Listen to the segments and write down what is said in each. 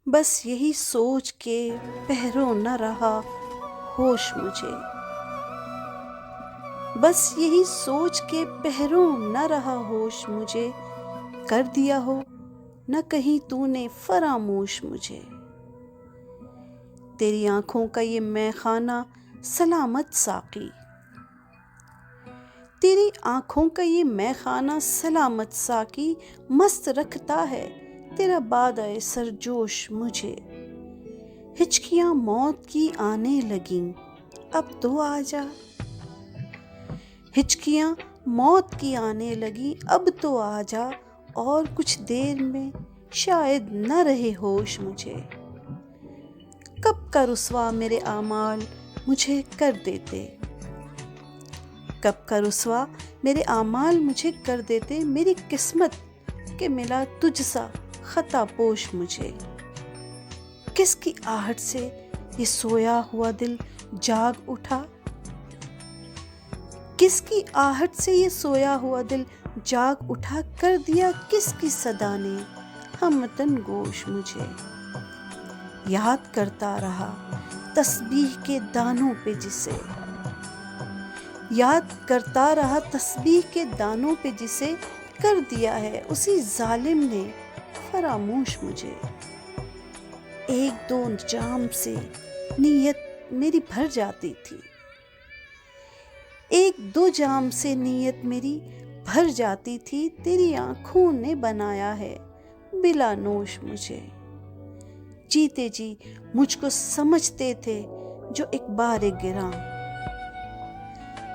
بس یہی سوچ کے پہرو نہ رہا ہوش مجھے، بس یہی سوچ کے پہرو نہ رہا ہوش مجھے، کر دیا ہو نہ کہیں تو نے فراموش مجھے۔ تیری آنکھوں کا یہ مے خانہ سلامت ساقی، تیری آنکھوں کا یہ مے خانہ سلامت ساقی، مست رکھتا ہے تیرا بادۂ سرجوش مجھے۔ ہچکیاں موت کی آنے لگیں اب تو آجا، ہچکیاں موت کی آنے لگیں اب تو آجا، اور کچھ دیر میں شاید نہ رہے ہوش مجھے۔ کب کا رسوا میرے اعمال مجھے کر دیتے، کب کا رسوا میرے اعمال مجھے کر دیتے، میری قسمت کہ ملا تجھ سا خطا پوش مجھے۔ کس کی آہٹ سے یہ سویا ہوا دل جاگ اٹھا، کس کی آہٹ سے یہ سویا ہوا دل جاگ اٹھا، کر دیا کس کی صدا نے ہمتن گوش مجھے۔ یاد کرتا رہا تسبیح کے دانوں پہ جسے، یاد کرتا رہا تسبیح کے دانوں پہ جسے، کر دیا ہے اسی ظالم نے فراموش مجھے۔ ایک دو جام سے نیت میری بھر جاتی تھی، ایک دو جام سے نیت میری بھر جاتی تھی، تیری آنکھوں نے بنایا ہے بلا نوش مجھے۔ جیتے جی مجھ کو سمجھتے تھے جو ایک بار گراں،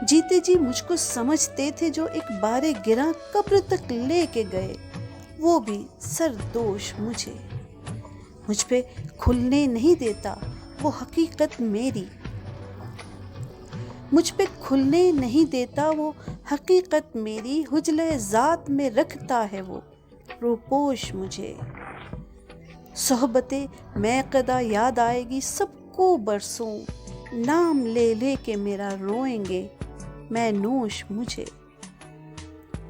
جیتے جی مجھ کو سمجھتے تھے جو ایک بار گراں، قبر تک لے کے گئے وہ بھی سردوش مجھے۔ مجھ پہ کھلنے نہیں دیتا وہ حقیقت میری، مجھ پہ کھلنے نہیں دیتا وہ حقیقت میری، حجلے ذات میں رکھتا ہے وہ روپوش مجھے۔ صحبت میقدہ یاد آئے گی سب کو برسوں، نام لے لے کے میرا روئیں گے میں نوش مجھے۔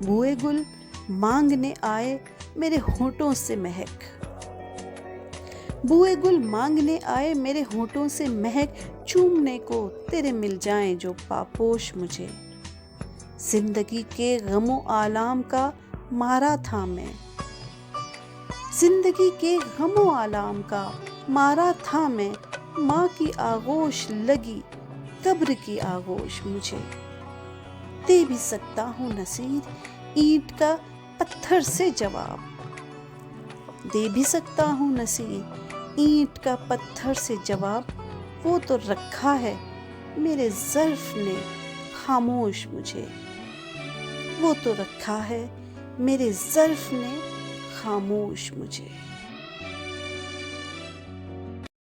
بوئے گل مانگنے آئے میرے ہونٹوں سے مہک، بوئے گل مانگنے آئے میرے ہونٹوں سے مہک، چومنے کو تیرے مل جائیں جو پاپوش مجھے۔ زندگی کے غم و آلام کا مارا تھا میں، زندگی کے غم و آلام کا مارا تھا میں، ماں کی آغوش لگی قبر کی آغوش مجھے۔ دے بھی سکتا ہوں نصیر اینٹ کا پتھر سے جواب، دے بھی سکتا ہوں نصیر اینٹ کا پتھر سے جواب، وہ تو رکھا ہے میرے ظرف نے خاموش مجھے، وہ تو رکھا ہے میرے ظرف نے خاموش مجھے۔